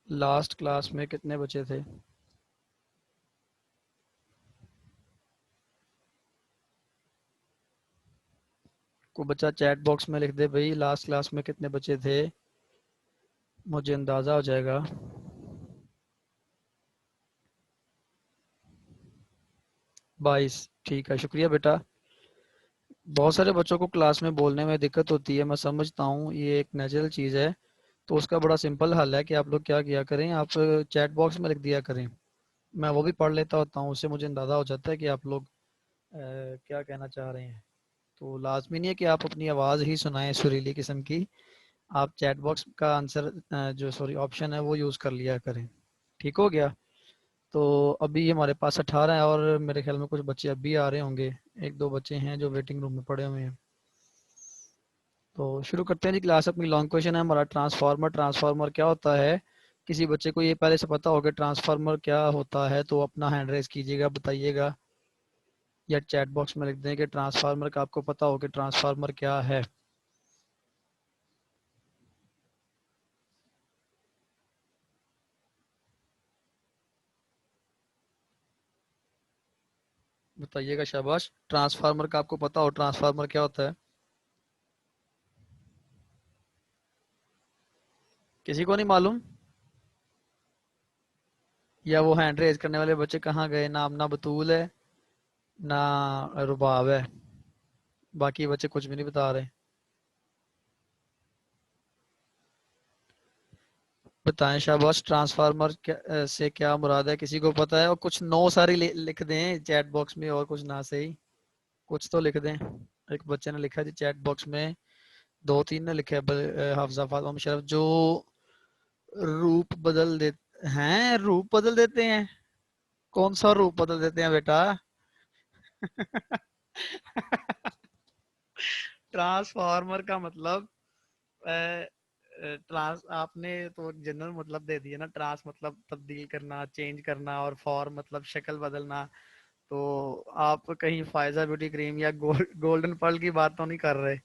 Last class में कितने बचे थे? को बच्चा चैट बॉक्स में लिख दे भाई, लास्ट क्लास में कितने बचे थे, मुझे अंदाजा हो जाएगा। 22। ठीक है, शुक्रिया बेटा। बहुत सारे बच्चों को क्लास में बोलने में दिक्कत होती है, मैं समझता हूँ, ये एक नेचुरल चीज़ है। तो उसका बड़ा सिंपल हल है कि आप लोग क्या किया करें, आप चैट बॉक्स में लिख दिया करें। मैं वो भी पढ़ लेता होता हूँ, उससे मुझे अंदाज़ा हो जाता है कि आप लोग क्या कहना चाह रहे हैं। तो लाजमी नहीं है कि आप अपनी आवाज़ ही सुनाएं सुरीली किस्म की। आप चैट बॉक्स का आंसर जो सॉरी ऑप्शन है वो यूज़ कर लिया करें। ठीक हो गया। तो अभी हमारे पास 18 है और मेरे ख्याल में कुछ बच्चे अभी आ रहे होंगे। एक दो बच्चे हैं जो वेटिंग रूम में पड़े हुए हैं। तो शुरू करते हैं जी क्लास। अपनी लॉन्ग क्वेश्चन है हमारा, ट्रांसफार्मर। ट्रांसफार्मर क्या होता है? किसी बच्चे को ये पहले से पता होगा ट्रांसफार्मर क्या होता है तो अपना हैंड रेज कीजिएगा, बताइएगा, या चैट बॉक्स में लिख दें कि ट्रांसफार्मर का आपको पता हो कि ट्रांसफार्मर क्या है। बताइएगा, शाबाश। ट्रांसफार्मर का आपको पता हो ट्रांसफार्मर क्या होता है? किसी को नहीं मालूम? या वो हैंड रेज करने वाले बच्चे कहाँ गए? नाम ना बतूल है ना रुबाब है, बाकी बच्चे कुछ भी नहीं बता रहे। बताएं शाबाश, ट्रांसफार्मर से क्या मुराद है, किसी को पता है? और कुछ नो सारी लिख दें चैट बॉक्स में, और कुछ ना सही कुछ तो लिख दें। एक बच्चे ने लिखा है जी चैट बॉक्स में, दो तीन ने लिखा है हाफजा, फातिमा, मुशर्रफ, जो रूप बदल देते हैं। रूप बदल देते हैं? कौन सा रूप बदल देते हैं बेटा? ट्रांसफार्मर का मतलब ट्रांस आपने तो जनरल मतलब दे दिया ना। ट्रांस मतलब तब्दील करना, चेंज करना, और फॉर्म मतलब शक्ल बदलना। तो आप कहीं फायजा ब्यूटी क्रीम या गोल्डन पर्ल की बात तो नहीं कर रहे?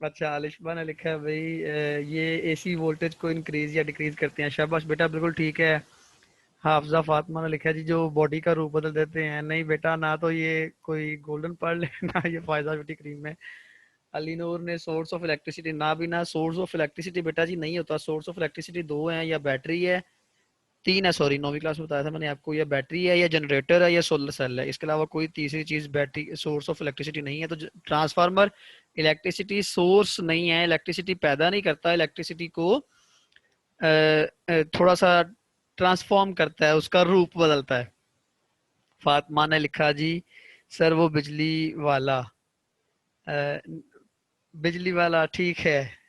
अच्छा, आलिशबा ने लिखा है भाई ये एसी वोल्टेज को इंक्रीज या डिक्रीज करते हैं। शाबाश बेटा, बिल्कुल ठीक है। हाफजा फातिमा ने लिखा है जी जो बॉडी का रूप बदल देते हैं। नहीं बेटा, ना तो ये कोई गोल्डन पर्ल है ना ये फायदा ब्यूटी क्रीम है। अली नूर ने सोर्स ऑफ इलेक्ट्रिसिटी, ना भी ना, सोर्स ऑफ इलेक्ट्रिसिटी बेटा जी नहीं होता। सोर्स ऑफ इलेक्ट्रिसिटी दो है, या बैटरी है, तीन है, सॉरी, नौवीं क्लास में बताया था मैंने आपको, या बैटरी है, या जनरेटर है, या सोलर सेल है। इसके अलावा कोई तीसरी चीज बैटरी सोर्स ऑफ इलेक्ट्रिसिटी नहीं है। तो ट्रांसफार्मर इलेक्ट्रिसिटी सोर्स नहीं है, इलेक्ट्रिसिटी पैदा नहीं करता, इलेक्ट्रिसिटी को थोड़ा सा ट्रांसफॉर्म करता है, उसका रूप बदलता है। फातिमा ने लिखा जी सर वो बिजली वाला, अ, बिजली वाला, ठीक है।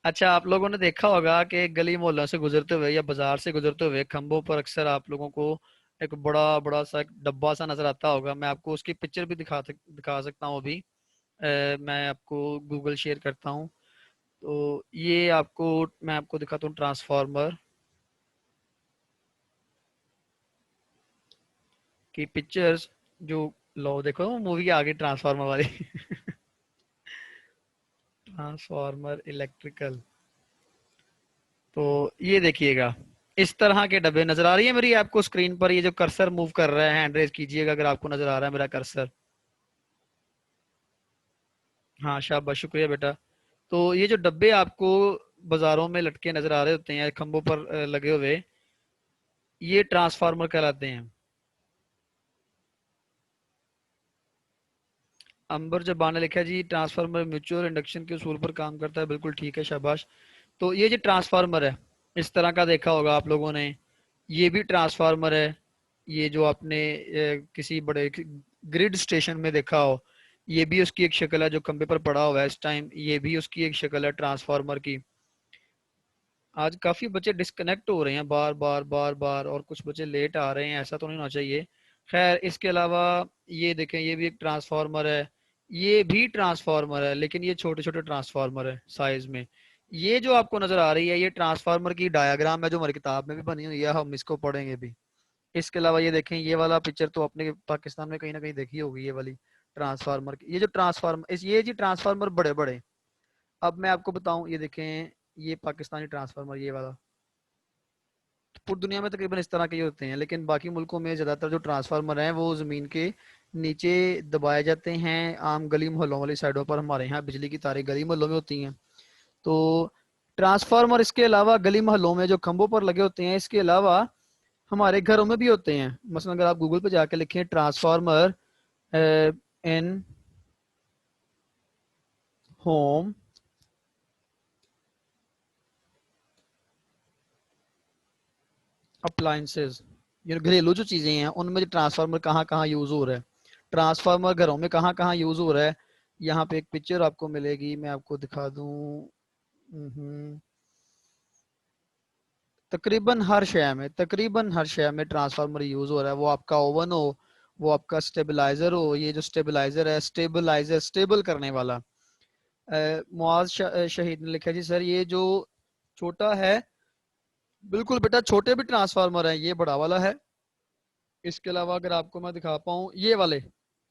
अच्छा, आप लोगों ने देखा होगा कि गली मोहल्लों से गुजरते हुए या बाजार से गुजरते हुए खंभों पर अक्सर आप लोगों को एक बड़ा बड़ा सा एक डब्बा सा नजर आता होगा। मैं आपको उसकी पिक्चर भी दिखा सकता हूँ अभी। मैं आपको गूगल शेयर करता हूँ। तो ये आपको मैं आपको दिखाता हूँ ट्रांसफार्मर की पिक्चर्स। जो लो देखो मूवी आ गई ट्रांसफार्मर वाली। Transformer electrical. तो ये देखिएगा, इस तरह के डब्बे नजर आ रही है मेरी आपको स्क्रीन पर। ये जो कर्सर मूव कर रहा है, हैंड रेज कीजिएगा अगर आपको नजर आ रहा है मेरा कर्सर। हाँ शाबाश, शुक्रिया बेटा। तो ये जो डब्बे आपको बाजारों में लटके नजर आ रहे होते हैं, खंभों पर लगे हुए, ये ट्रांसफार्मर कहलाते हैं। अंबर जबान ने लिखा है जी ट्रांसफार्मर म्यूचुअल इंडक्शन के उसूल पर काम करता है। बिल्कुल ठीक है, शाबाश। तो ये जो ट्रांसफार्मर है, इस तरह का देखा होगा आप लोगों ने। ये भी ट्रांसफार्मर है। ये जो आपने किसी बड़े ग्रिड स्टेशन में देखा हो, ये भी उसकी एक शक्ल है जो खंबे पर पड़ा हुआ है इस टाइम। ये भी उसकी एक शक्ल है ट्रांसफार्मर की। आज काफी बच्चे डिस्कनेक्ट हो रहे हैं बार बार बार बार, और कुछ बच्चे लेट आ रहे हैं, ऐसा तो नहीं होना चाहिए। खैर, इसके अलावा ये देखें, ये भी एक ट्रांसफार्मर है। ये भी ट्रांसफार्मर है, लेकिन ये छोटे छोटे ट्रांसफार्मर है साइज में। ये जो आपको नजर आ रही है, ये ट्रांसफार्मर की डायग्राम है जो हमारी किताब में भी बनी हुई है, हम इसको पढ़ेंगे भी। इसके अलावा ये देखें, ये वाला पिक्चर तो अपने पाकिस्तान में कहीं ना कहीं देखी होगी, ये वाली ट्रांसफार्मर की। ये जो ट्रांसफार्मर, इस ये जी ट्रांसफार्मर बड़े बड़े। अब मैं आपको बताऊं, ये देखें, ये पाकिस्तानी ट्रांसफार्मर ये वाला। तो पूरी दुनिया में तकरीबन इस तरह के ही होते हैं, लेकिन बाकी मुल्कों में ज़्यादातर जो ट्रांसफार्मर हैं वो ज़मीन के नीचे दबाए जाते हैं। आम गली मोहल्लों वाली साइडों पर हमारे यहाँ बिजली की तारें गली मोहल्लों में होती हैं। तो ट्रांसफार्मर इसके अलावा गली मोहल्लों में जो खंभों पर लगे होते हैं, इसके अलावा हमारे घरों में भी होते हैं। मसलन अगर आप गूगल पे जाके लिखें ट्रांसफार्मर इन होम अप्लायंसेस, ये घरेलू जो चीजें हैं उनमें ट्रांसफार्मर कहाँ कहाँ यूज हो रहा है, ट्रांसफार्मर घरों में कहाँ कहाँ यूज हो रहा है, यहाँ पे एक पिक्चर आपको मिलेगी, मैं आपको दिखा दूं। तकरीबन हर शय में ट्रांसफार्मर यूज हो रहा है। वो आपका ओवन हो, वो आपका स्टेबलाइजर हो, ये जो स्टेबलाइजर है, स्टेबलाइजर स्टेबल करने वाला। मुआज शहीद ने लिखा जी सर ये जो छोटा है, बिल्कुल बेटा छोटे भी ट्रांसफार्मर है, ये बड़ा वाला है। इसके अलावा अगर आपको मैं दिखा पाऊँ ये वाले,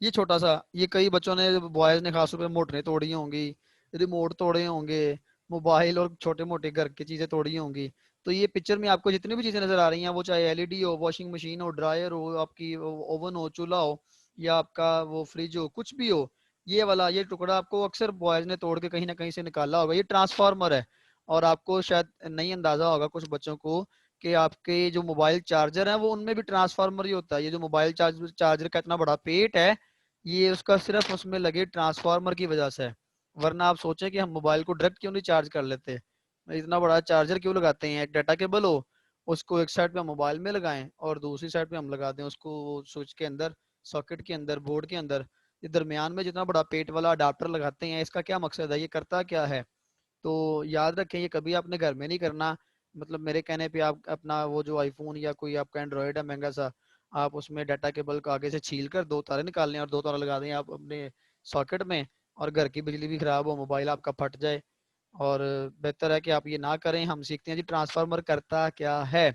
ये छोटा सा, ये कई बच्चों ने बॉयज ने खासतौर पर मोटरें तोड़ी होंगी, रिमोट तोड़े होंगे, मोबाइल और छोटे मोटे घर की चीजें तोड़ी होंगी। तो ये पिक्चर में आपको जितनी भी चीजें नजर आ रही हैं, वो चाहे एलईडी हो, वॉशिंग मशीन हो, ड्रायर हो, आपकी ओवन हो, चूल्हा हो, या आपका वो फ्रिज हो, कुछ भी हो, ये वाला ये टुकड़ा आपको अक्सर बॉयज ने तोड़ के कहीं ना कहीं से निकाला होगा, ये ट्रांसफार्मर है। और आपको शायद नहीं अंदाजा होगा कुछ बच्चों को कि आपके जो मोबाइल चार्जर है वो उनमें भी ट्रांसफार्मर ही होता है। ये जो मोबाइल चार्जर का इतना बड़ा पेट है, ये उसका सिर्फ उसमें लगे ट्रांसफार्मर की वजह से है। वरना आप सोचें कि हम मोबाइल को डायरेक्ट क्यों नहीं चार्ज कर लेते, इतना बड़ा चार्जर क्यों लगाते हैं, एक डाटा केबल हो, उसको एक साइड पे हम मोबाइल में लगाएं और दूसरी साइड पे हम लगा दें उसको स्विच के अंदर, सॉकेट के अंदर, बोर्ड के अंदर। ये दरमियान में जितना बड़ा पेट वाला अडाप्टर लगाते हैं, इसका क्या मकसद है, ये करता क्या है? तो याद रखें ये कभी आपने घर में नहीं करना। मतलब मेरे कहने पे आप अपना वो जो आईफोन या कोई आपका एंड्रॉयड है महंगा सा, आप उसमें डाटा केबल को आगे से छील कर दो तारे निकाल लें और दो तारा लगा दें आप अपने सॉकेट में, और घर की बिजली भी खराब हो, मोबाइल आपका फट जाए। और बेहतर है कि आप ये ना करें। हम सीखते हैं जी ट्रांसफार्मर करता क्या है।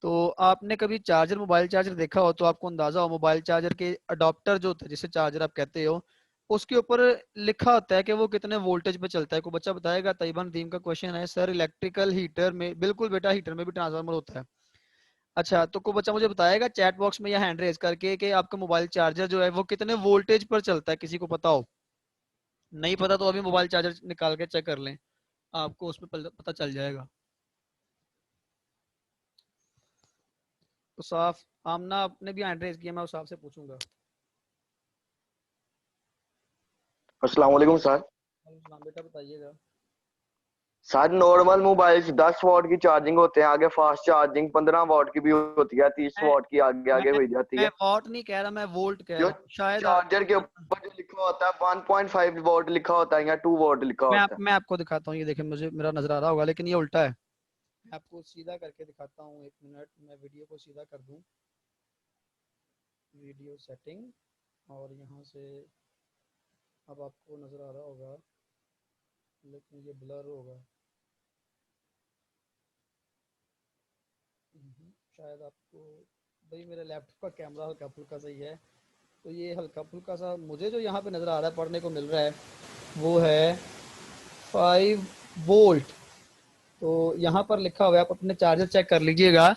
तो आपने कभी चार्जर, मोबाइल चार्जर देखा हो तो आपको अंदाजा हो, मोबाइल चार्जर के अडॉप्टर जो होता है जिसे चार्जर आप कहते हो, उसके ऊपर लिखा होता है कि वो कितने वोल्टेज पे चलता है। कोई बच्चा बताएगा? तैयबा नदीम का क्वेश्चन है सर इलेक्ट्रिकल हीटर में, बिल्कुल बेटा हीटर में भी ट्रांसफार्मर होता है। अच्छा तो कोई बच्चा मुझे बताएगा चैट बॉक्स में या हैंड रेज करके कि आपका मोबाइल चार्जर जो है वो कितने वोल्टेज पर चलता है, किसी को पता हो? नहीं पता तो अभी मोबाइल चार्जर निकाल के चेक कर लें, आपको उसमें पता चल जाएगा। तो साफ आमना आपने भी हैंड रेज किया, मैं उस आपसे पूछूंगा। अस्सलाम वालेकुम सर। बेटा बताइएगा। सर नॉर्मल मोबाइल 10 वॉट की चार्जिंग होते हैं, आगे फास्ट चार्जिंग 15 वॉट की भी होती है, तीस मैं वॉट की आगे मैं आगे हो जाती मैं है। वॉट नहीं कह रहा, मैं वोल्ट कह जो रहा हूँ, शायद चार्जर के ऊपर जो लिखा होता है 1.5 वॉट लिखा होता है या 2 वॉट लिखा होता है। मैं आपको दिखाता हूँ, ये देखिए मुझे मेरा नजर आ रहा होगा लेकिन ये उल्टा है। मैं आपको सीधा करके दिखाता हूँ, एक मिनट मैं वीडियो को सीधा कर दूँ, वीडियो सेटिंग, और यहाँ से अब आपको नजर आ रहा होगा लेकिन ये ब्लर होगा। शायद आपको, भाई मेरे लैपटॉप का कैमरा हल्का फुल्का सही है, तो ये हल्का फुल्का सा मुझे जो यहाँ पे नज़र आ रहा है, पढ़ने को मिल रहा है, वो है 5 वोल्ट। तो यहाँ पर लिखा हुआ है, आप अपने चार्जर चेक कर लीजिएगा,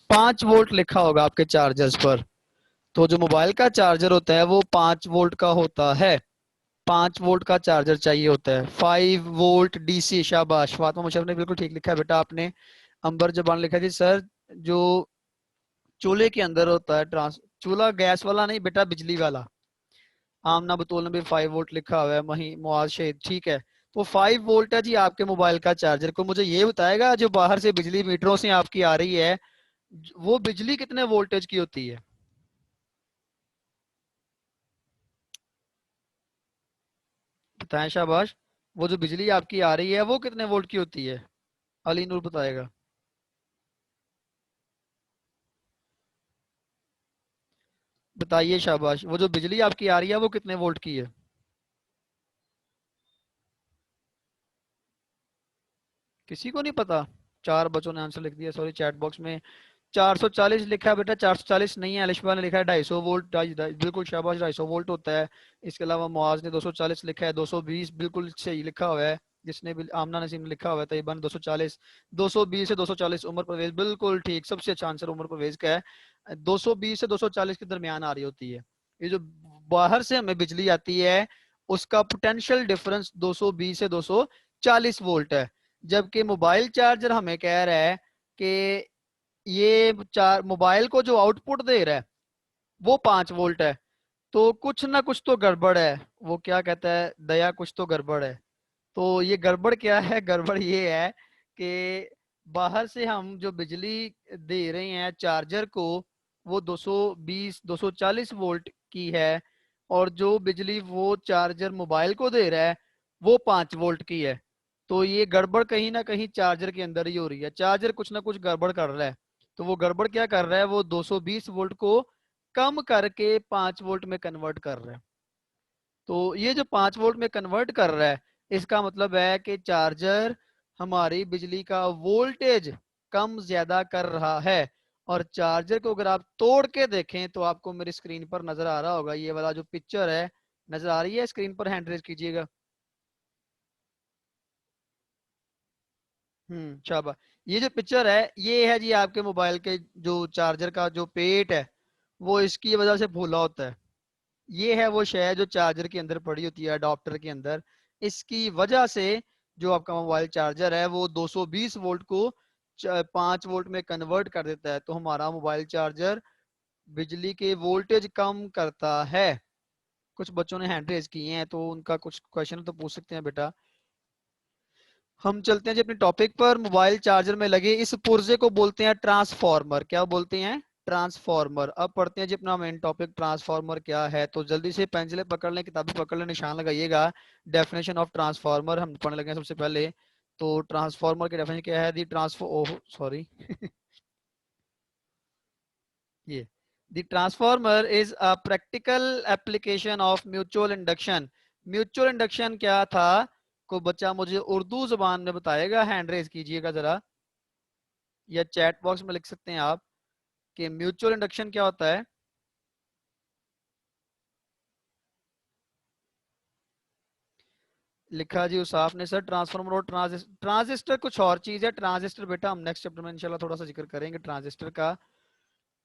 5 वोल्ट लिखा होगा आपके चार्जर्स पर। तो जो मोबाइल का चार्जर होता है वो 5 वोल्ट का होता है, 5 वोल्ट का चार्जर चाहिए होता है, 5 वोल्ट डीसी। शाबाश फातिमा मुशर्रफ ने बिल्कुल ठीक लिखा है बेटा आपने। अंबर जबान लिखा जी सर जो चूल्हे के अंदर होता है ट्रांस, चूल्हा गैस वाला नहीं बेटा, बिजली वाला। आमना बतूल ने भी 5 वोल्ट लिखा हुआ है, वही मुआज शहीद ठीक है। तो 5 वोल्ट है जी आपके मोबाइल का चार्जर। को मुझे ये बताएगा जो बाहर से बिजली मीटरों से आपकी आ रही है, वो बिजली कितने वोल्टेज की होती है? बताएं शाबाश। वो जो बिजली आपकी आ रही है वो कितने वोल्ट की होती है? अली नूर बताएगा। बताइए शाबाश, वो जो बिजली आपकी आ रही है वो कितने वोल्ट की है? किसी को नहीं पता? 4 बच्चों ने आंसर लिख दिया, सॉरी चैट बॉक्स में 440 लिखा है बेटा, 440 नहीं है। अलिशबा ने लिखा है 250 वोल्ट, बिल्कुल शाबाश, 250 वोल्ट होता है। इसके अलावा मुआज ने 240 लिखा है, 220 बिल्कुल सही लिखा हुआ है। जिसने भी आमना नसीम ने लिखा हुआ है तकरीबन 240, 220 से 240 उम्र परवेज, बिल्कुल ठीक, सबसे अच्छा आंसर उम्र परवेज का है। 220 से 240 के दरमियान आ रही होती है। ये जो बाहर से हमें बिजली आती है उसका पोटेंशियल डिफरेंस 220 से 240 वोल्ट है, जबकि मोबाइल चार्जर हमें कह रहा है कि ये चार मोबाइल को जो आउटपुट दे रहा है वो 5 वोल्ट है। तो कुछ ना कुछ तो गड़बड़ है। वो क्या कहता है दया, कुछ तो गड़बड़ है। तो ये गड़बड़ क्या है? गड़बड़ ये है कि बाहर से हम जो बिजली दे रहे हैं चार्जर को वो 220 240 वोल्ट की है, और जो बिजली वो चार्जर मोबाइल को दे रहा है वो 5 वोल्ट की है। तो ये गड़बड़ कहीं ना कहीं चार्जर के अंदर ही हो रही है। चार्जर कुछ ना कुछ गड़बड़ कर रहा है। तो वो गड़बड़ क्या कर रहा है, वो 220 वोल्ट को कम करके 5 वोल्ट में कन्वर्ट कर रहा है। तो ये जो 5 वोल्ट में कन्वर्ट कर रहा है इसका मतलब है कि चार्जर हमारी बिजली का वोल्टेज कम ज्यादा कर रहा है। और चार्जर को अगर आप तोड़ के देखें तो आपको मेरी स्क्रीन पर नजर आ रहा होगा, ये वाला जो पिक्चर है नजर आ रही है स्क्रीन पर, हैंड रेज कीजिएगा। शाबाश। ये जो पिक्चर है ये है जी आपके मोबाइल के जो चार्जर का जो पेट है वो इसकी वजह से फूला होता है। ये है वो शय जो चार्जर के अंदर पड़ी होती है अडॉप्टर के अंदर। इसकी वजह से जो आपका मोबाइल चार्जर है वो 220 वोल्ट को 5 वोल्ट में कन्वर्ट कर देता है। तो हमारा मोबाइल चार्जर बिजली के वोल्टेज कम करता है। कुछ बच्चों ने हैंड रेज किए हैं तो उनका कुछ क्वेश्चन तो पूछ सकते हैं बेटा। हम चलते हैं जी अपने टॉपिक पर। मोबाइल चार्जर में लगे इस पुर्जे को बोलते हैं ट्रांसफॉर्मर। क्या बोलते हैं? ट्रांसफॉर्मर। अब पढ़ते हैं जी अपना मेन टॉपिक ट्रांसफॉर्मर क्या है। तो जल्दी से पेंसिलें पकड़ लें, किताबें पकड़ लें, निशान लगाइएगा। डेफिनेशन ऑफ ट्रांसफॉर्मर हम पढ़ने लगे हैं सबसे पहले। तो ट्रांसफॉर्मर की डेफिनेशन क्या है? दी ट्रांसफॉर ओह सॉरी ये the transformer is a practical application of mutual induction. Mutual induction क्या था? को बच्चा मुझे उर्दू जुबान में बताएगा, हैंड रेज कीजिएगा जरा, या चैट बॉक्स में लिख सकते हैं आप कि म्यूचुअल इंडक्शन क्या होता है। लिखा जी उसाफ ने सर ट्रांसफार्मर और ट्रांजिस्टर कुछ और चीज है। ट्रांजिस्टर बेटा हम नेक्स्ट चैप्टर में इंशाल्लाह थोड़ा सा जिक्र करेंगे ट्रांजिस्टर का।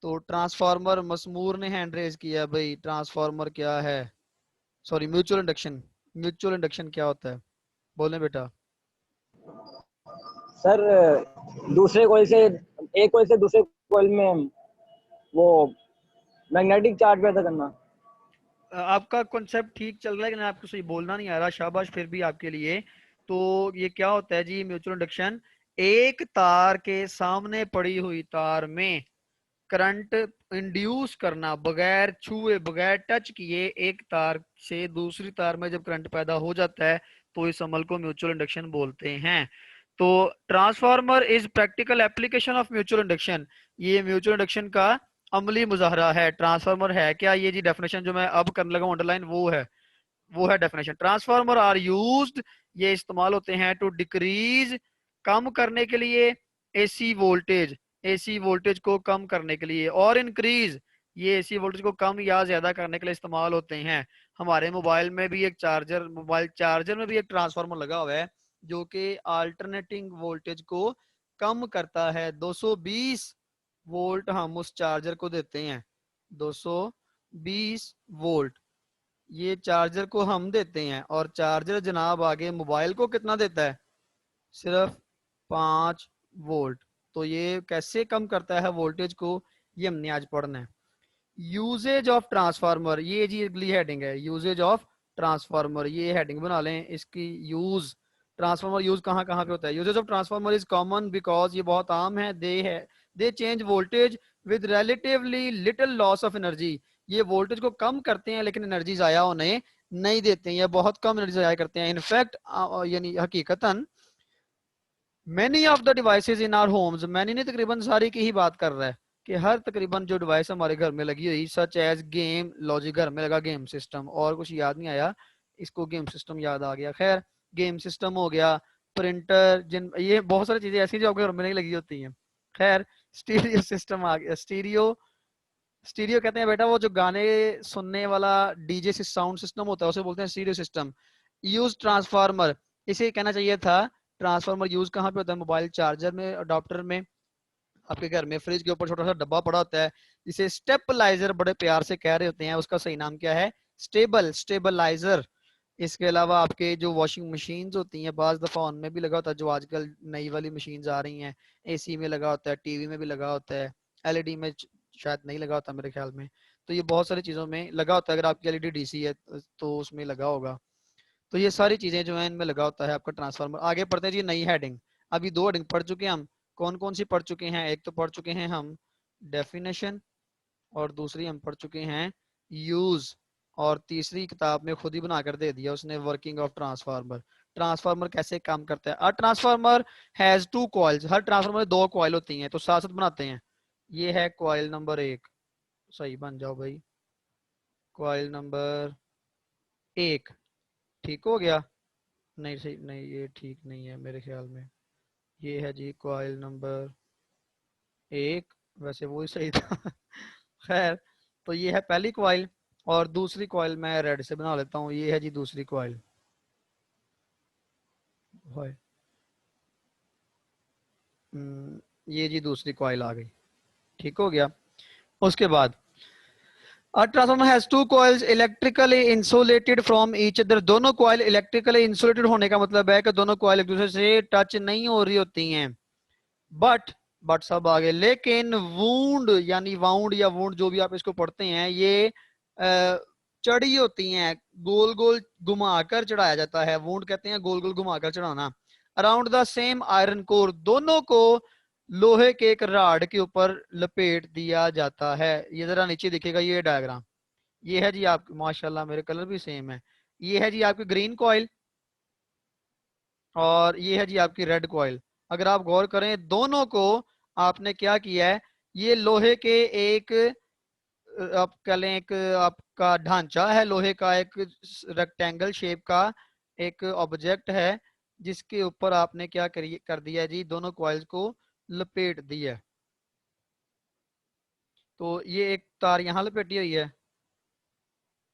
तो ट्रांसफार्मर मसमूर ने हैंड रेज किया भाई, ट्रांसफार्मर क्या है, sorry mutual induction. Mutual induction क्या होता है, बोले बेटा। सर दूसरे कॉइल से एक कॉइल से दूसरे कॉइल में वो मैग्नेटिक चार्ज पैदा करना। आपका कॉन्सेप्ट ठीक चल रहा है लेकिन आपको सही बोलना नहीं आ रहा, शाबाश फिर भी आपके लिए। तो ये क्या होता है जी म्यूचुअल इंडक्शन? एक तार के सामने पड़ी हुई तार में करंट इंड्यूस करना, बगैर छुए बगैर टच किए एक तार से दूसरी तार में जब करंट पैदा हो जाता है तो इस अमल को म्यूचुअल इंडक्शन बोलते हैं। तो transformer is practical application of mutual induction. ये म्यूचुअल इंडक्शन का अमली मुजाहरा है। ट्रांसफार्मर है क्या? ये जी डेफिनेशन जो मैं अब करने लगा अंडरलाइन वो है डेफिनेशन। ट्रांसफार्मर आर यूज्ड, ये इस्तेमाल होते हैं टू डिक्रीज, कम करने के लिए, एसी वोल्टेज, एसी वोल्टेज को कम करने के लिए, और इंक्रीज, ये एसी वोल्टेज को कम या ज्यादा करने के लिए इस्तेमाल होते हैं। हमारे मोबाइल में भी एक चार्जर, मोबाइल चार्जर में भी एक ट्रांसफार्मर लगा हुआ है जो कि अल्टरनेटिंग वोल्टेज को कम करता है। 220 वोल्ट हम उस चार्जर को देते हैं, 220 वोल्ट ये चार्जर को हम देते हैं, और चार्जर जनाब आगे मोबाइल को कितना देता है? सिर्फ 5 वोल्ट। तो ये कैसे कम करता है वोल्टेज को, ये हमने आज पढ़ना है। यूजेज ऑफ ट्रांसफार्मर, ये जी अगली हेडिंग है, यूजेज ऑफ ट्रांसफार्मर। ये हेडिंग बना लें इसकी। यूज, ट्रांसफार्मर यूज कहाँ कहाँ पे होता है? Uses of transformer is common because, ये बहुत आम है, they change voltage with relatively little loss of energy. ये वोल्टेज को कम करते हैं लेकिन एनर्जी जाया उन्हें नहीं देते हैं, ये बहुत कम एनर्जी जाया करते हैं। इनफैक्ट यानी हकीकतन many of the devices in our homes, many ने तकरीबन सारी की ही बात कर रहा है कि हर तकरीबन जो डिवाइस हमारे घर में लगी हुई, सच एज गेम लॉजिक, घर में लगा गेम सिस्टम, और कुछ याद नहीं आया, इसको गेम सिस्टम याद आ गया। खैर गेम सिस्टम हो गया, प्रिंटर, जिन ये बहुत सारी चीजें ऐसी जो आपके घर में नहीं लगी होती हैं। खैर स्टीरियो सिस्टम आ गया, स्टीरियो, स्टीरियो कहते हैं बेटा वो जो गाने सुनने वाला डीजे साउंड सिस्टम होता है उसे बोलते हैं स्टीरियो सिस्टम। यूज ट्रांसफार्मर इसे कहना चाहिए था ट्रांसफार्मर यूज कहाँ पे होता है, मोबाइल चार्जर में, अडॉप्टर में, आपके घर में फ्रिज के ऊपर छोटा सा डब्बा पड़ा होता है जिसे स्टेबलाइजर बड़े प्यार से कह रहे होते हैं, उसका सही नाम क्या है, स्टेबलाइजर। इसके अलावा आपके जो वॉशिंग मशीन्स होती हैं, बाज दफा उनमें भी लगा होता है, जो आजकल नई वाली मशीन्स आ रही हैं, एसी में लगा होता है, टीवी में भी लगा होता है, एलईडी में शायद नहीं लगा होता मेरे ख्याल में। तो ये बहुत सारी चीजों में लगा होता है, अगर आपकी एलईडी डीसी है तो उसमें लगा होगा। तो ये सारी चीजें जो है इनमें लगा होता है आपका ट्रांसफार्मर। आगे पढ़ते हैं जी नई हेडिंग। अभी 2 हेडिंग पढ़ चुके हैं हम। कौन कौन सी पढ़ चुके हैं, एक तो पढ़ चुके हैं हम डेफिनेशन, और दूसरी हम पढ़ चुके हैं यूज, और तीसरी किताब में खुद ही बनाकर दे दिया उसने, वर्किंग ऑफ ट्रांसफार्मर। ट्रांसफार्मर कैसे काम करता है। अ ट्रांसफार्मर हैज 2 कॉइल्स, हर ट्रांसफार्मर में 2 कॉइल होती हैं, तो साथ साथ बनाते हैं। ये है कॉइल नंबर 1, सही बन जाओ भाई, कॉइल नंबर 1, ठीक हो गया। नहीं सही नहीं, ये ठीक नहीं है मेरे ख्याल में। ये है जी कॉइल नंबर 1, वैसे वो ही सही था खैर, तो ये है पहली कॉइल, और दूसरी कॉइल मैं रेड से बना लेता हूँ। ये है जी दूसरी कॉइल, ये जी दूसरी कॉइल आ गई, ठीक हो गया। उसके बाद A transformer has 2 coils electrically insulated from each other। दोनों कॉइल इलेक्ट्रिकली इंसुलेटेड होने का मतलब है कि दोनों कॉइल एक दूसरे से टच नहीं हो रही होती हैं। बट सब आगे, लेकिन वूंड यानी वाउंड या वूंड जो भी आप इसको पढ़ते हैं, ये चढ़ी होती हैं, गोल गोल घुमाकर चढ़ाया जाता है, वूंड कहते हैं गोल गोल घुमाकर चढ़ाना। Around the same iron core, दोनों को लोहे के एक राड के ऊपर लपेट दिया जाता है। ये जरा नीचे दिखेगा ये डायग्राम, ये है जी आप, माशाल्लाह मेरे कलर भी सेम है। ये है जी आपकी ग्रीन कॉइल, और ये है जी आपकी रेड कॉइल। अगर आप गौर करें दोनों को आपने क्या किया है, ये लोहे के एक आप कह लें एक आपका ढांचा है लोहे का, एक रेक्टेंगल शेप का एक ऑब्जेक्ट है, जिसके ऊपर आपने क्या कर दिया जी, दोनों कॉइल्स को लपेट दिया। तो ये एक तार यहाँ लपेटी हुई है,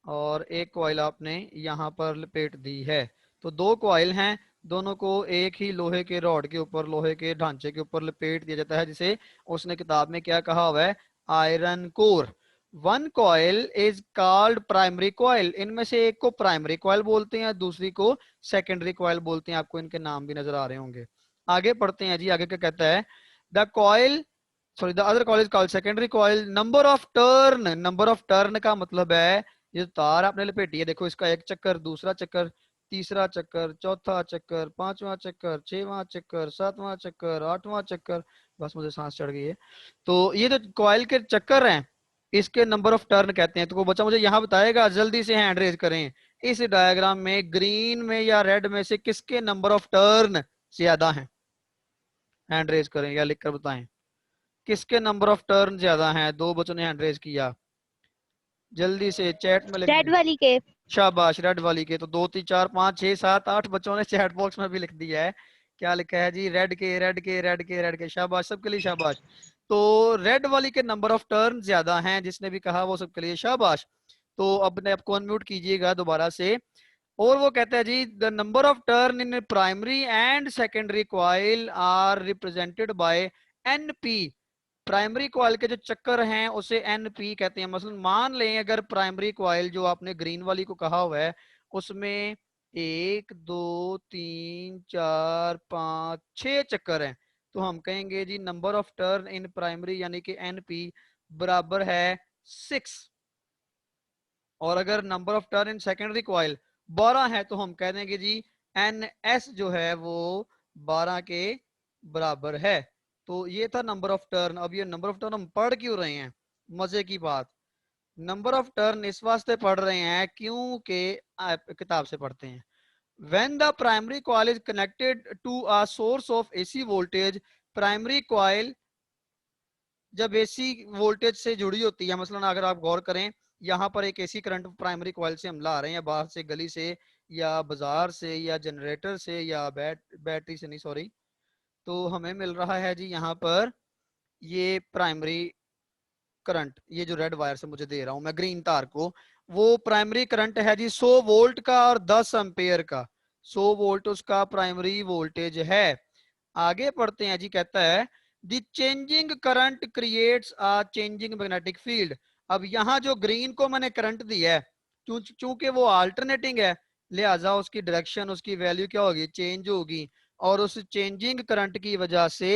और एक कॉइल आपने यहाँ पर लपेट दी है। तो 2 कॉइल हैं, दोनों को एक ही लोहे के रॉड के ऊपर, लोहे के ढांचे के ऊपर लपेट दिया जाता है, जिसे उसने किताब में क्या कहा हुआ है, iron core. 1 coil is called primary coil, इनमें से एक को प्राइमरी कॉइल बोलते हैं, दूसरी को सेकेंडरी कॉइल बोलते हैं। आपको इनके नाम भी नजर आ रहे होंगे। आगे पढ़ते हैं जी, आगे क्या कहता है, the coil sorry the other coil is called secondary coil. Number of turn, number of turn का मतलब है, ये तार आपने लपेटी है, देखो इसका एक चक्कर, दूसरा चक्कर, तीसरा चक्कर, चौथा चक्कर, पांचवा चक्कर, छठवां चक्कर, सातवां चक्कर, आठवां चक्कर, बस मुझे सांस चढ़ गई है। तो ये जो कॉइल के चक्कर हैं, इसके नंबर ऑफ टर्न कहते हैं। तो वो बच्चा मुझे यहाँ बताएगा, जल्दी से हैंड रेज करें, इस डायग्राम में ग्रीन में या रेड में से किसके नंबर ऑफ टर्न ज्यादा हैं, हैंड रेज करें या लिखकर बताएं किसके नंबर ऑफ टर्न ज्यादा हैं। 2 बच्चों ने हैंड रेज किया, जल्दी से चैट में लिख रेड दें। वाली के। शाबाश, रेड वाली के। तो 2 3 4 5 6 7 8 बच्चों ने चैट बॉक्स में भी लिख दिया है। क्या लिखा है जी, रेड के रेड के रेड के रेड के, शाबाश सबके लिए शाबाश। तो रेड वाली के नंबर ऑफ टर्न ज्यादा हैं, जिसने भी कहा वो सबके लिए शाबाश। तो अपने आपको अनम्यूट कीजिएगा दोबारा से। और वो कहता है जी, the number of turn in primary and secondary coil are represented by NP. Primary coil के जो चक्कर हैं उसे एनपी कहते हैं। मसलन मान लें अगर प्राइमरी कॉइल जो आपने ग्रीन वाली को कहा हुआ है, उसमें 1 2 3 4 5 6 चक्कर हैं, तो हम कहेंगे जी number of turn in primary यानी कि एनपी बराबर है 6। और अगर number of turn in secondary coil 12 है, तो हम कह देंगे जी एन एस जो है वो 12 के बराबर है। तो ये था नंबर ऑफ टर्न। अब ये नंबर ऑफ टर्न हम पढ़ क्यों रहे हैं, मजे की बात, नंबर ऑफ टर्न इस वास्ते पढ़ रहे हैं क्योंकि किताब से पढ़ते हैं। When the primary coil is connected to a source of AC voltage, primary coil जब एसी वोल्टेज से जुड़ी होती है, मसलन अगर आप गौर करें, यहाँ पर एक एसी करंट प्राइमरी कॉइल से हम ला रहे हैं, बाहर से गली से या बाजार से या जनरेटर से या बैटरी से नहीं सॉरी, तो हमें मिल रहा है जी यहाँ पर ये प्राइमरी करंट, ये जो रेड वायर से मुझे दे रहा हूं मैं ग्रीन तार को, वो प्राइमरी करंट है जी 100 वोल्ट का और 10 एम्पेयर का। 100 वोल्ट उसका प्राइमरी वोल्टेज है। आगे पढ़ते हैं जी, कहता है the changing current creates a changing magnetic field. अब यहाँ जो ग्रीन को मैंने करंट दिया है, चूंकि वो अल्टरनेटिंग है, लिहाजा उसकी डायरेक्शन, उसकी वैल्यू क्या होगी, चेंज होगी। और उस चेंजिंग करंट की वजह से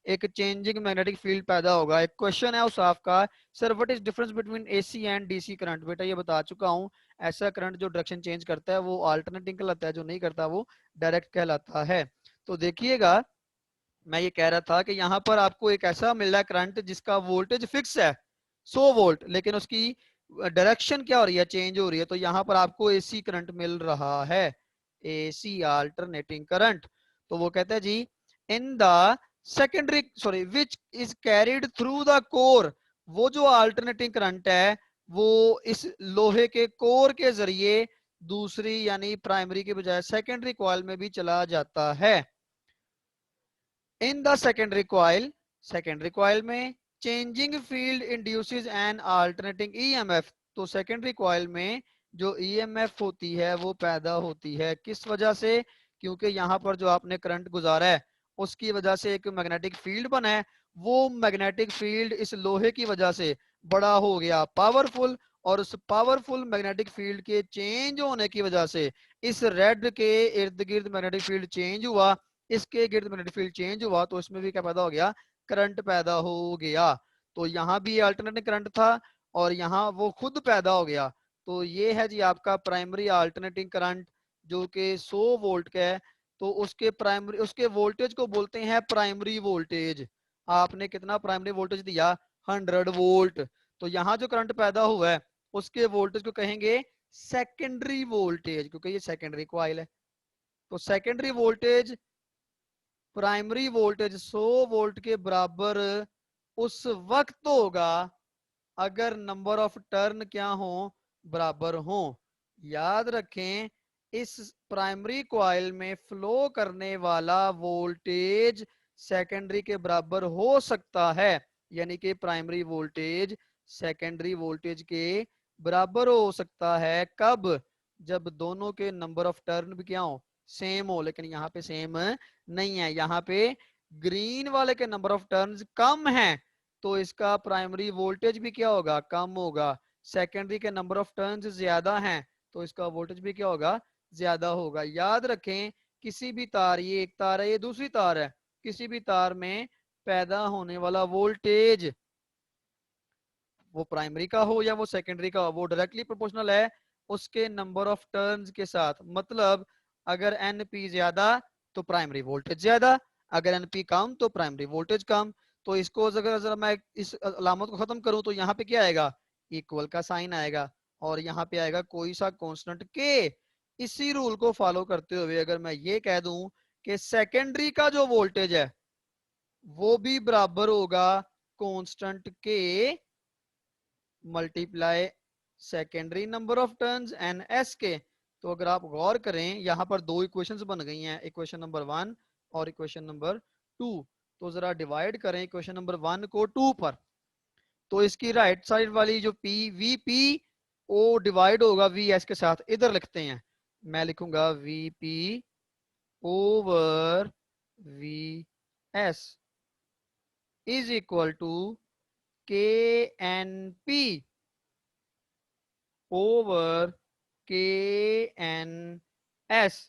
एक चेंजिंग मैग्नेटिक फील्ड पैदा होगा। एक क्वेश्चन है उस आपका, sir what is difference between AC and DC current. बेटा ये बता चुका हूं, ऐसा करंट जो डायरेक्शन चेंज करता है वो अल्टरनेटिंग कहलाता है, जो नहीं करता वो डायरेक्ट कहलाता है। तो देखिएगा, मैं ये कह रहा था कि यहाँ पर आपको एक ऐसा मिल रहा है करंट जिसका वोल्टेज फिक्स है 100 वोल्ट, लेकिन उसकी डायरेक्शन क्या हो रही है, चेंज हो रही है। तो यहाँ पर आपको एसी करंट मिल रहा है, एसी अल्टरनेटिंग करंट। तो वो कहता है जी, in the secondary sorry which is carried through the core, वो जो अल्टरनेटिंग करंट है वो इस लोहे के कोर के जरिए दूसरी यानी प्राइमरी के बजाय सेकेंडरी कॉइल में भी चला जाता है। इन द सेकेंडरी कॉइल में changing field induces N alternating EMF. तो सेकेंडरी कॉइल में जो ईएमएफ होती है वो पैदा होती है, किस वजह से, क्योंकि यहाँ पर जो आपने करंट गुजारा है उसकी वजह से एक मैग्नेटिक फील्ड बना है। वो मैग्नेटिक फील्ड इस लोहे की वजह से बड़ा हो गया, पावरफुल, और उस पावरफुल मैग्नेटिक फील्ड के चेंज होने की वजह से इस रेड के इर्द गिर्द मैग्नेटिक फील्ड चेंज हुआ, इसके गिर्द मैग्नेटिक फील्ड चेंज हुआ, तो इसमें भी क्या पैदा हो गया, करंट पैदा हो गया। तो यहाँ भी अल्टरनेटिंग करंट था और यहाँ वो खुद पैदा हो गया। तो ये है जी आपका प्राइमरी अल्टरनेटिंग करंट, जो कि 100 वोल्ट का है। तो उसके प्राइमरी, उसके वोल्टेज को बोलते हैं प्राइमरी वोल्टेज। आपने कितना प्राइमरी वोल्टेज दिया, 100 वोल्ट। तो यहाँ जो करंट पैदा हुआ है उसके वोल्टेज को कहेंगे सेकेंडरी वोल्टेज, क्योंकि ये सेकेंडरी कॉइल है। तो secondary voltage primary voltage 100 volt के बराबर उस वक्त होगा अगर नंबर ऑफ टर्न क्या हो, बराबर हो। याद रखें, इस प्राइमरी कॉइल में फ्लो करने वाला वोल्टेज सेकेंडरी के बराबर हो सकता है, यानी कि प्राइमरी वोल्टेज सेकेंडरी वोल्टेज के बराबर हो सकता है। कब, जब दोनों के नंबर ऑफ टर्न भी क्या हो, सेम हो। लेकिन यहाँ पे सेम नहीं है, यहाँ पे ग्रीन वाले के नंबर ऑफ टर्न्स कम है, तो इसका प्राइमरी वोल्टेज भी क्या होगा, कम होगा। सेकेंडरी के नंबर ऑफ टर्न्स ज्यादा हैं, तो इसका वोल्टेज भी क्या होगा, ज्यादा होगा। याद रखें, किसी भी तार, ये एक तार है, ये दूसरी तार है, किसी भी तार में पैदा होने वाला वोल्टेज, वो प्राइमरी का हो या वो सेकेंडरी का हो, वो डायरेक्टली प्रोपोर्शनल है उसके नंबर ऑफ टर्न्स के साथ। मतलब अगर एनपी ज्यादा तो प्राइमरी वोल्टेज ज्यादा, अगर एनपी कम तो प्राइमरी वोल्टेज कम। तो इसको अगर जरा मैं इस अलामत को खत्म करूं तो यहाँ पे क्या आएगा, इक्वल का साइन आएगा, और यहाँ पे आएगा कोई सा कांस्टेंट के। इसी रूल को फॉलो करते हुए अगर मैं ये कह दूं कि सेकेंडरी का जो वोल्टेज है वो भी बराबर होगा constant K multiply secondary number of turns N S के। तो अगर आप गौर करें, यहाँ पर दो इक्वेशंस बन गई हैं, इक्वेशन नंबर 1 और इक्वेशन नंबर 2। तो जरा डिवाइड करें इक्वेशन नंबर 1 को 2 पर, तो इसकी राइट साइड वाली जो P V P O divide होगा वी एस के साथ। इधर लिखते हैं, मैं लिखूंगा V P over V S is equal to K N P over K N S.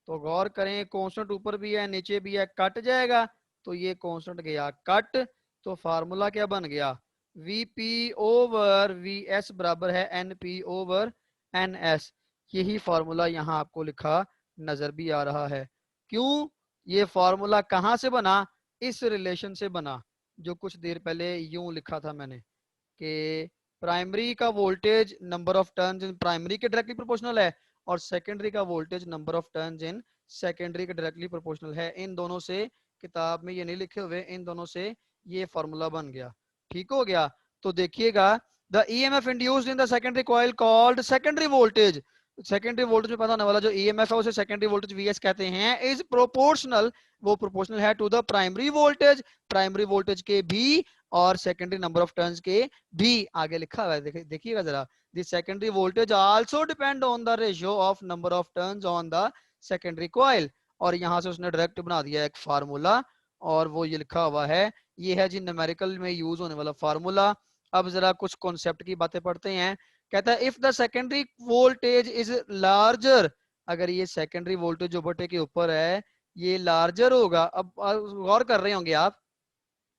तो गौर करें, कांस्टेंट ऊपर भी है नीचे भी है, कट जाएगा, तो ये कांस्टेंट गया कट। तो फार्मूला क्या बन गया, वीपी ओवर वी एस बराबर है एनपी ओवर एन एस। यही फार्मूला यहाँ आपको लिखा नजर भी आ रहा है। क्यों, ये फार्मूला कहाँ से बना, इस रिलेशन से बना जो कुछ देर पहले यूं लिखा था मैंने, कि प्राइमरी का voltage number of turns in primary के डायरेक्टली प्रोपोर्शनल है, और सेकेंडरी का voltage number of turns in secondary के डायरेक्टली प्रोपोर्शनल है। इन दोनों से, किताब में ये नहीं लिखे हुए, इन दोनों से ये फॉर्मूला बन गया, ठीक हो गया। तो देखिएगा, the EMF induced in the secondary coil called secondary voltage, secondary voltage में पता होने वाला जो ईएमएफ है उसे सेकेंडरी वोल्टेज वीएस कहते हैं, इज प्रोपोर्शनल, वो प्रोपोर्शनल है to the primary voltage, primary voltage के भी और सेकेंडरी नंबर ऑफ टर्न्स के भी। आगे लिखा हुआ है, देखिएगा जरा, the secondary voltage also depend on the ratio of number of turns on the secondary coil, और यहाँ से उसने डायरेक्ट बना दिया एक फार्मूला, और वो ये लिखा हुआ है, ये है जी न्यूमेरिकल में यूज होने वाला फार्मूला। अब जरा कुछ कॉन्सेप्ट की बातें पढ़ते हैं। कहता है if the secondary voltage is larger, अगर ये सेकेंडरी वोल्टेज जो बटे के ऊपर है ये लार्जर होगा। अब गौर कर रहे होंगे आप,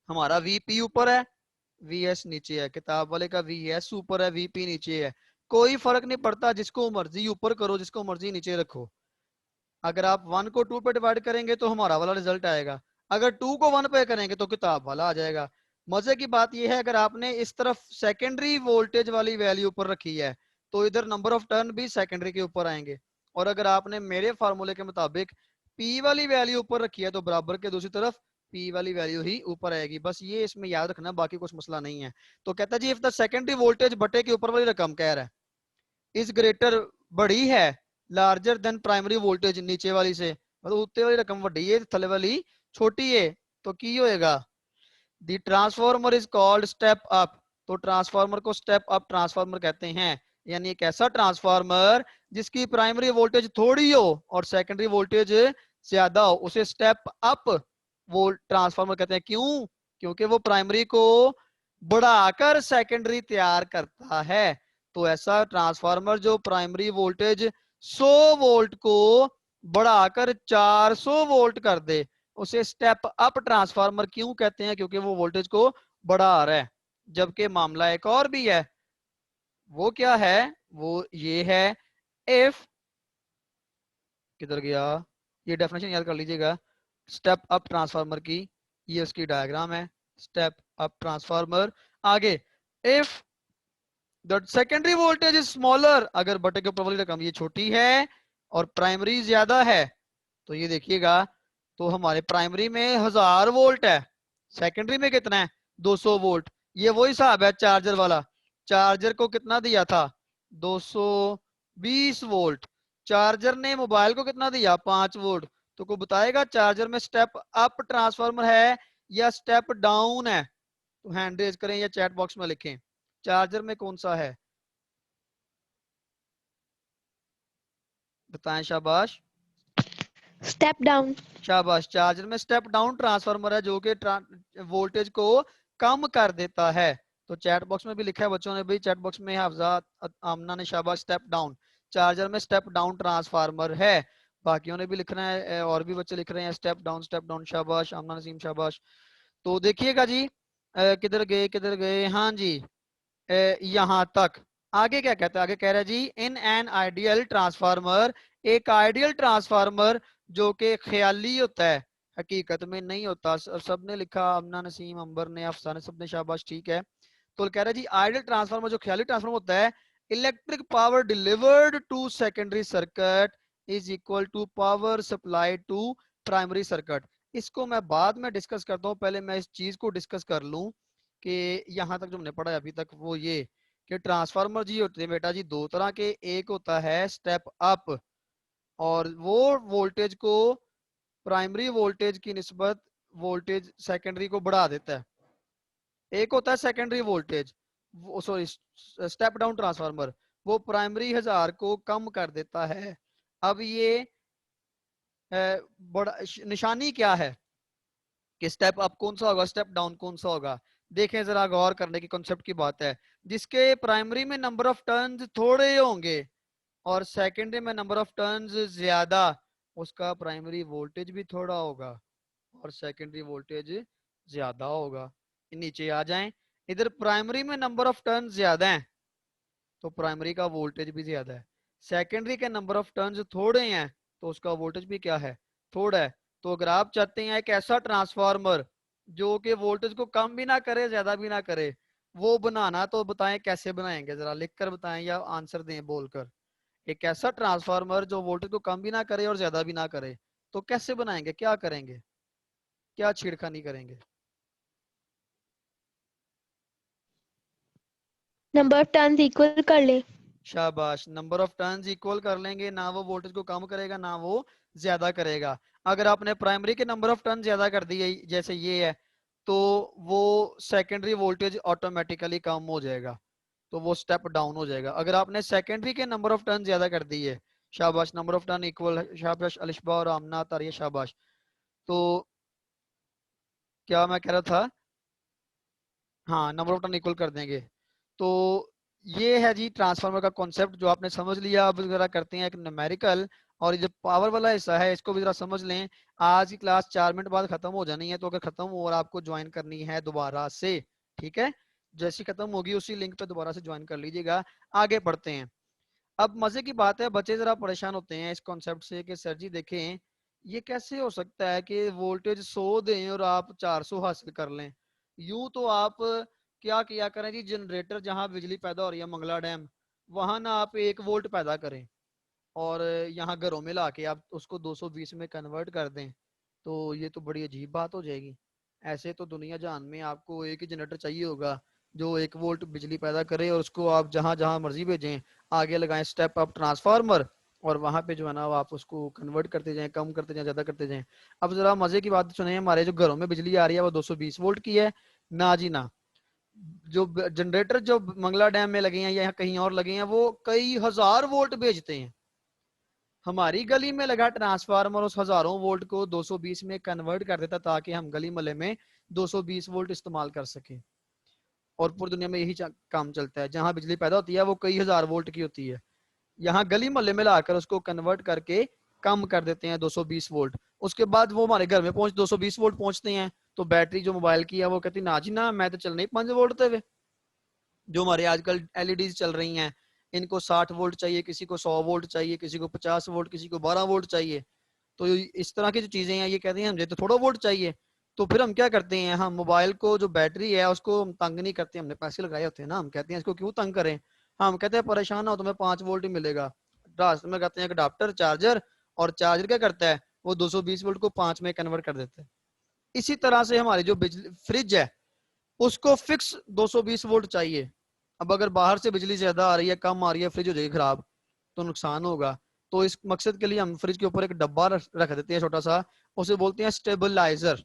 हमारा वीपी ऊपर है, वीएस नीचे है, किताब वाले का वीएस ऊपर है, वीपी नीचे है। कोई फर्क नहीं पड़ता, जिसको मर्जी ऊपर करो, जिसको मर्जी नीचे रखो। अगर आप 1 को 2 पे डिवाइड करेंगे तो हमारा वाला रिजल्ट आएगा, अगर 2 को 1 पे करेंगे तो किताब वाला आ जाएगा। मजे की बात यह है, अगर आपने इस तरफ सेकेंडरी वोल्टेज वाली वैल्यू ऊपर रखी है तो इधर नंबर ऑफ टर्न भी सेकेंडरी के ऊपर आएंगे, और अगर आपने मेरे फार्मूले के मुताबिक पी वाली वैल्यू ऊपर रखी है तो बराबर के दूसरी तरफ पी वाली वैल्यू ही ऊपर आएगी। बस ये इसमें याद रखना, बाकी कुछ मसला नहीं है। तो कहता है जी इफ द सेकेंडरी वोल्टेज बटे के ऊपर वाली रकम कह रहा है इस ग्रेटर, बड़ी है, लार्जर देन प्राइमरी वोल्टेज, नीचे वाली से, मतलब उत्ते वाली रकम बड़ी है, थले वाली छोटी है, तो की होएगा the transformer is called step up. तो ट्रांसफार्मर को स्टेप अप ट्रांसफार्मर कहते हैं, यानी एक ऐसा ट्रांसफार्मर जिसकी प्राइमरी वोल्टेज थोड़ी हो और सेकेंडरी वोल्टेज ज्यादा हो, उसे स्टेप अप वो ट्रांसफार्मर कहते हैं। क्यों? क्योंकि वो प्राइमरी को बढ़ाकर सेकेंडरी तैयार करता है। तो ऐसा ट्रांसफार्मर जो प्राइमरी वोल्टेज 100 वोल्ट को बढ़ाकर 400 वोल्ट कर दे, उसे स्टेप अप ट्रांसफार्मर क्यों कहते हैं? क्योंकि वो वोल्टेज को बढ़ा रहा है। जबकि मामला एक और भी है, वो क्या है? वो ये है, इफ, किधर गया, ये डेफिनेशन याद कर लीजिएगा स्टेप अप ट्रांसफार्मर की, ये उसकी डायग्राम है स्टेप अप ट्रांसफार्मर। आगे, if the secondary voltage is smaller, अगर बटे के ऊपर वाली रकम ये छोटी है और प्राइमरी ज्यादा है, तो ये देखिएगा, तो हमारे प्राइमरी में 1000 वोल्ट है, सेकेंडरी में कितना है? 200 वोल्ट। ये वही हिसाब है चार्जर वाला, चार्जर को कितना दिया था? 220 वोल्ट। चार्जर ने मोबाइल को कितना दिया? 5 वोल्ट। तो को बताएगा चार्जर में स्टेप अप ट्रांसफार्मर है या स्टेप डाउन है? तो हैंड रेज करें या चैट बॉक्स में लिखें, चार्जर में कौन सा है, बताएं। शाबाश, स्टेप डाउन। शाबाश। चार्जर में स्टेप डाउन ट्रांसफार्मर है जो कि वोल्टेज को कम कर देता है। तो चैट बॉक्स में भी लिखा है बच्चों ने भी, चैट बॉक्स में हाफजा आमना ने, शाबाश, स्टेप डाउन, चार्जर में स्टेप डाउन ट्रांसफार्मर है। बाकियों ने भी लिखना है, और भी बच्चे लिख रहे हैं स्टेप डाउन, शाबाश आमना नसीम, शाबाश। तो देखिएगा जी, किधर गए किधर गए, हाँ जी, यहां तक। आगे क्या कहता है? आगे कह रहा है जी इन एन आइडियल ट्रांसफार्मर, एक आइडियल ट्रांसफार्मर जो कि ख्याली होता है, हकीकत में नहीं होता। सबने लिखा, अमना नसीम, अंबर ने, अफसाने, सबने, शाबाश, ठीक है। तो कह रहा है जी आइडियल ट्रांसफार्मर जो ख्याली ट्रांसफार्मर होता है, electric power delivered to secondary circuit is equal to power supply to primary circuit. इसको मैं बाद में डिस्कस करता हूँ, पहले मैं इस चीज को डिस्कस कर लूं कि यहाँ तक जो हमने पढ़ा है अभी तक, वो ये कि ट्रांसफार्मर जी होते हैं बेटा जी दो तरह के। एक होता है स्टेप अप, और वो वोल्टेज को प्राइमरी वोल्टेज की निस्बत वोल्टेज सेकेंडरी को बढ़ा देता है। एक होता है secondary voltage, sorry step down transformer, वो प्राइमरी 1000 को कम कर देता है। अब ये बड़ा निशानी क्या है कि स्टेप अप कौन सा होगा, स्टेप डाउन कौन सा होगा? देखें जरा, गौर करने की कॉन्सेप्ट की बात है। जिसके प्राइमरी में नंबर ऑफ टर्न्स थोड़े होंगे और सेकेंडरी में नंबर ऑफ टर्न्स ज्यादा, उसका प्राइमरी वोल्टेज भी थोड़ा होगा और सेकेंडरी वोल्टेज ज्यादा होगा। नीचे आ जाएं, इधर प्राइमरी में नंबर ऑफ टर्न्स ज्यादा हैं तो प्राइमरी का वोल्टेज भी ज्यादा है। सेकेंडरी के नंबर ऑफ टर्न्स थोड़े हैं तो उसका वोल्टेज भी क्या है? थोड़ा है। तो अगर आप चाहते हैं एक ऐसा ट्रांसफार्मर जो कि वोल्टेज को कम भी ना करे ज्यादा भी ना करे, वो बनाना, तो बताएं कैसे बनाएंगे? जरा लिख कर बताएं या आंसर दें बोलकर। एक ऐसा ट्रांसफार्मर जो वोल्टेज को कम भी ना करे और ज्यादा भी ना करे, तो कैसे बनाएंगे, क्या करेंगे, क्या छेड़खानी करेंगे? नंबर ऑफ टर्न्स इक्वल कर ले। शाबाश, नंबर ऑफ टर्न्स इक्वल कर लेंगे, ना वो वोल्टेज को कम करेगा ना वो ज्यादा करेगा। अगर आपने प्राइमरी के नंबर ऑफ टर्न ज्यादा कर दिए जैसे ये है, तो वो सेकेंडरी वोल्टेज ऑटोमेटिकली कम हो जाएगा, तो वो स्टेप डाउन हो जाएगा। अगर आपने सेकेंडरी के नंबर ऑफ टर्न ज्यादा कर दिए शाबाश, नंबर ऑफ टर्न इक्वल, शाबाश अलिशबा और आमना तारिया, शाबाश। तो क्या मैं कह रहा था, हाँ नंबर ऑफ टर्न इक्वल कर देंगे। तो ये है जी ट्रांसफार्मर का कॉन्सेप्ट जो आपने समझ लिया। अब जरा करते हैं एक न्यूमेरिकल, और ये जो पावर वाला हिस्सा है इसको भी जरा समझ लें। आज की क्लास 4 मिनट बाद खत्म हो जानी है, तो अगर खत्म हो और आपको ज्वाइन करनी है दोबारा से, ठीक है, जैसी खत्म होगी उसी लिंक पे दोबारा से ज्वाइन कर लीजिएगा। आगे बढ़ते हैं। अब मजे की बात है, बच्चे जरा परेशान होते हैं इस कॉन्सेप्ट से कि सर जी देखें ये कैसे हो सकता है कि वोल्टेज 100 दें और आप 400 हासिल कर लें। यूं तो आप क्या किया करें जी, जनरेटर जहां बिजली पैदा हो रही है मंगला डैम, वहां ना आप 1 वोल्ट पैदा करें और यहाँ घरों में ला के आप उसको 220 में कन्वर्ट कर दें। तो ये तो बड़ी अजीब बात हो जाएगी। ऐसे तो दुनिया जहान में आपको एक ही जनरेटर चाहिए होगा जो 1 वोल्ट बिजली पैदा करे, और उसको आप जहां जहां मर्जी भेजें, आगे लगाएं स्टेप अप ट्रांसफार्मर, और वहां पे जो है ना आप उसको कन्वर्ट करते जाएं, कम करते जाएं, ज्यादा करते जाएं। अब जरा मजे की बात सुने, हमारे जो घरों में बिजली आ रही है वो 220 वोल्ट की है ना जी ना। जो जनरेटर जो मंगला डैम में लगे हैं या कहीं और लगे हैं वो कई हजार वोल्ट भेजते हैं। हमारी गली में लगा ट्रांसफार्मर उस हजारों वोल्ट को 220 में कन्वर्ट कर देता ताकि हम गली मोहल्ले में 220 वोल्ट इस्तेमाल कर सकें। और पूरी दुनिया में यही काम चलता है, जहां बिजली पैदा होती है वो कई हजार वोल्ट की होती है, यहाँ गली मोहल्ले में लाकर उसको कन्वर्ट करके कम कर देते हैं 220 वोल्ट। उसके बाद वो हमारे घर में 220 वोल्ट पहुंचते हैं, तो बैटरी जो मोबाइल की है वो कहती ना जी ना, मैं तो चल नहीं 5 वोल्ट थे। जो हमारे आजकल एलईडी चल रही हैं, इनको 60 वोल्ट चाहिए, किसी को 100 वोल्ट चाहिए, किसी को 50 वोल्ट, किसी को 12 वोल्ट चाहिए। तो इस तरह की जो चीजें हैं ये कहती हैं मुझे तो थोड़ा वोल्ट चाहिए। तो फिर हम क्या करते हैं, हम मोबाइल को जो बैटरी है उसको हम तंग नहीं करते, हमने पैसे लगाए होते हैं ना, हम कहते हैं इसको क्यों तंग करें। हम कहते हैं परेशान हो तुम्हें 5 वोल्ट ही मिलेगा। रास्ते में कहते हैं एक अडाप्टर चार्जर, और चार्जर क्या करता है वो 220 वोल्ट को 5 में कन्वर्ट कर देता है। इसी तरह से हमारी जो बिजली फ्रिज है उसको फिक्स 220 वोल्ट चाहिए। अब अगर बाहर से बिजली ज्यादा आ रही है, कम आ रही है, फ्रिज हो जाएगी खराब, तो नुकसान होगा। तो इस मकसद के लिए हम फ्रिज के ऊपर एक डब्बा रख देते हैं छोटा सा, उसे बोलते हैं स्टेबलाइजर।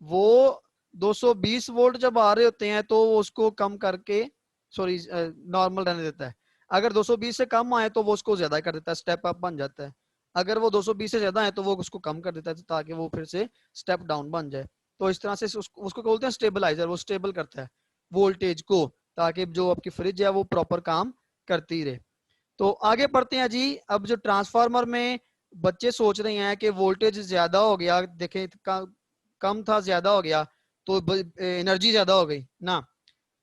वो 220 वोल्ट जब आ रहे होते हैं तो उसको कम करके, सॉरी, नॉर्मल रहने देता है। अगर 220 से कम आए तो वो उसको ज्यादा कर देता है, स्टेप अप बन जाता है। अगर वो 220 से ज्यादा है तो वो उसको कम कर देता है ताकि वो फिर से स्टेप डाउन बन जाए। तो इस तरह से उसको बोलते हैं स्टेबलाइजर, वो स्टेबल करता है वोल्टेज को, ताकि जो आपकी फ्रिज है वो प्रॉपर काम करती रहे। तो आगे बढ़ते हैं जी। अब जो ट्रांसफार्मर में बच्चे सोच रहे हैं कि वोल्टेज ज्यादा हो गया, देखें कम था ज्यादा हो गया तो एनर्जी ज्यादा हो गई ना।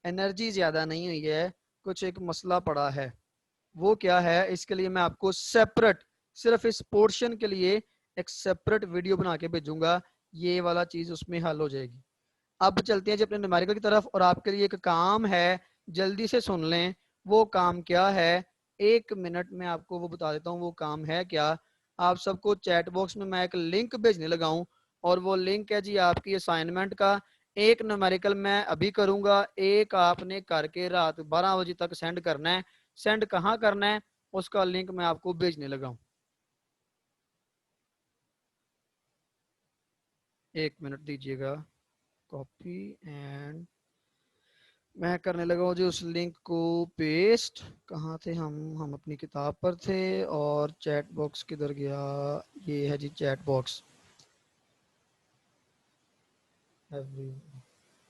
एनर्जी ज्यादा नहीं हुई है, कुछ एक मसला पड़ा है। वो क्या है, इसके लिए मैं आपको सेपरेट, सिर्फ इस पोर्शन के लिए एक सेपरेट वीडियो बना के भेजूंगा, ये वाला चीज उसमें हल हो जाएगी। अब चलते हैं जी अपने न्यूमेरिकल की तरफ, और आपके लिए एक काम है, जल्दी से सुन लें। वो काम क्या है, 1 मिनट में आपको वो बता देता हूँ वो काम है क्या। आप सबको चैट बॉक्स में मैं एक लिंक भेजने लगा हूँ, और वो लिंक है जी आपकी असाइनमेंट का। एक न्यूमेरिकल मैं अभी करूंगा, एक आपने करके रात 12 बजे तक सेंड करना है। सेंड कहाँ करना है उसका लिंक मैं आपको भेजने लगा हूँ। 1 मिनट दीजिएगा, कॉपी एंड मैं करने लगा हूँ जी उस लिंक को पेस्ट। कहाँ थे हम अपनी किताब पर थे, और चैट बॉक्स किधर गया, ये है जी चैट बॉक्स,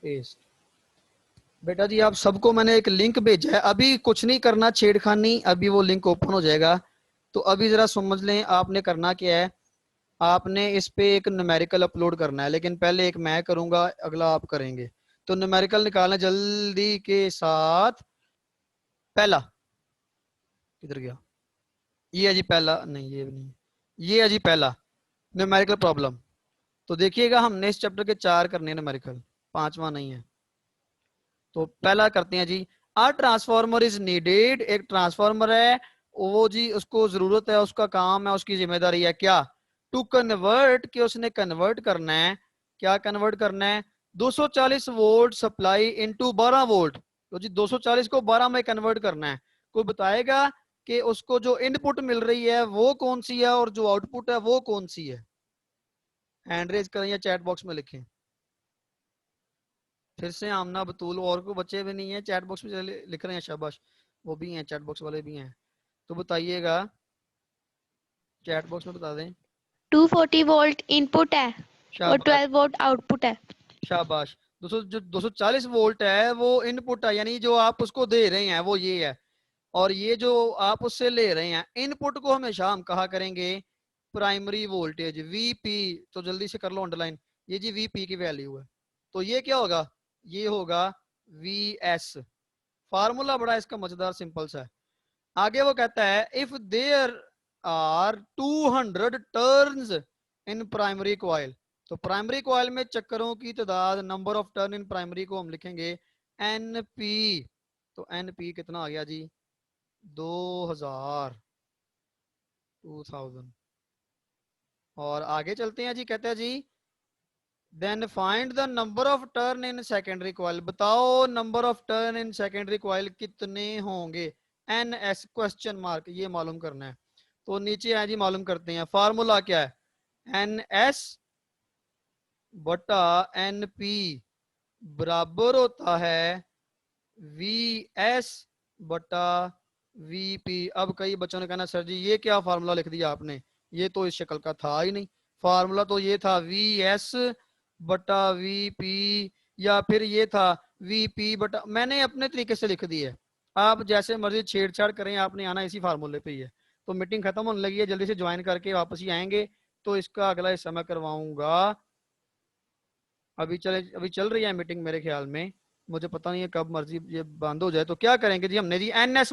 पेस्ट। बेटा जी आप सबको मैंने एक लिंक भेजा है, अभी कुछ नहीं करना छेड़खानी, अभी वो लिंक ओपन हो जाएगा। तो अभी जरा समझ लें आपने करना क्या है। आपने इस पे एक न्यूमेरिकल अपलोड करना है, लेकिन पहले एक मैं करूंगा, अगला आप करेंगे। तो न्यूमेरिकल निकालना जल्दी के साथ। पहला किधर गया, ये है जी पहला, नहीं ये भी नहीं, ये है जी पहला न्यूमेरिकल प्रॉब्लम। तो देखिएगा हमने इस चैप्टर के 4 करने हैं न्यूमेरिकल, 5वां नहीं है। तो पहला करते हैं जी, आ ट्रांसफार्मर इज नीडेड, एक ट्रांसफार्मर है वो जी उसको जरूरत है, उसका काम है, उसकी जिम्मेदारी है क्या, टू कन्वर्ट, कि उसने कन्वर्ट करना है। क्या कन्वर्ट करना है, 240 वोल्ट सप्लाई इनटू 12 वोल्ट। तो जी 240 को 12 में कन्वर्ट करना है। कोई बताएगा कि उसको जो इनपुट मिल रही है वो कौन सी है और जो आउटपुट है वो कौन सी है। हैंड रेज करें या चैट बॉक्स में लिखें। फिर से आमना बतूल और को बच्चे भी नहीं है चैट बॉक्स में लिख रहे हैं, शाबाश, वो भी हैं चैट बॉक्स वाले भी हैं। तो बताइएगा चैट बॉक्स में बता दें। 240 वोल्ट इनपुट है और शाबाश 12 वोल्ट आउटपुट है। शाबाश। 240 वोल्ट है वो इनपुट है, यानी जो आप उसको दे रहे हैं वो ये है, और ये जो आप उससे ले रहे हैं इनपुट को हमेशा हम कहा करेंगे प्राइमरी वोल्टेज वीपी। तो जल्दी से कर लो अंडरलाइन, ये जी वीपी की वैल्यू है, तो ये क्या होगा, ये होगा वीएस। फार्मूला बड़ा इसका मजेदार सिंपल सा है। आगे वो कहता है if there are 200 turns in primary coil, तो प्राइमरी कॉइल में चक्करों की तादाद, number of turn in primary को हम लिखेंगे एनपी। तो एनपी कितना आ गया जी, 2000। और आगे चलते हैं जी, कहते हैं जी then find the number of turn in secondary coil. बताओ number of turn in secondary coil कितने होंगे, एन एस क्वेश्चन मार्क, ये मालूम करना है। तो नीचे है जी, मालूम करते हैं। फार्मूला क्या है, एन एस बटा एन पी बराबर होता है वी एस बटा वीपी। अब कई बच्चों ने कहना सर जी ये क्या फार्मूला लिख दिया आपने, ये तो इस शक्ल का था ही नहीं। फार्मूला तो ये था वी एस बटा वीपी, या फिर ये था वीपी बटा, मैंने अपने तरीके से लिख दी है, आप जैसे मर्जी छेड़छाड़ करें, आपने आना इसी फार्मूले पे ही है। तो मीटिंग खत्म होने लगी है, जल्दी से ज्वाइन करके वापस ही आएंगे, तो इसका अगला हिस्सा मैं करवाऊंगा। अभी चल रही है मीटिंग मेरे ख्याल में, मुझे पता नहीं है कब मर्जी ये बंद हो जाए। तो क्या करेंगे जी हमने जी एनएस